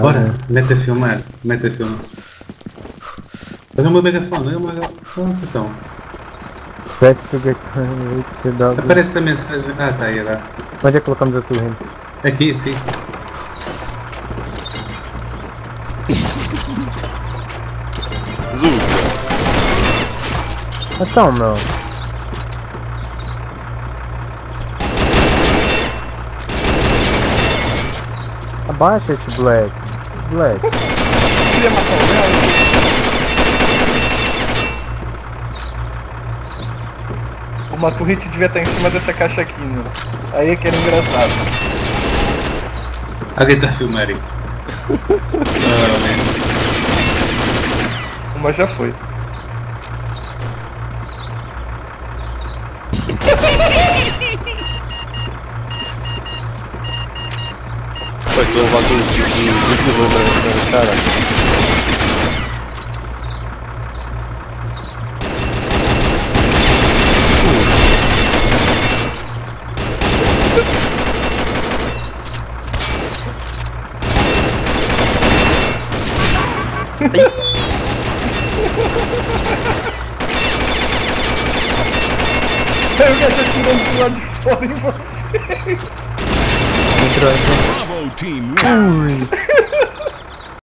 Bora, mete a filmar, mete a filmar. Olha o meu megafone, olha o meu megafone. Então, Press to get CW. aparece a mensagem. Ah, tá aí, dá. Onde é que colocamos a tua gente? Aqui, sim. Zuka. Então, meu. Abaixa esse Black. Black. Queria matar o Léo. O Maturrit devia estar em cima dessa caixa aqui, meu. Aí é que era engraçado. Alguém está a filmar isso. Uma já foi. Vai, tu levar com o tipo de cilindro na cara. Aí o gajo atirando do lado de fora em vocês. Entrou. Bravo team wins.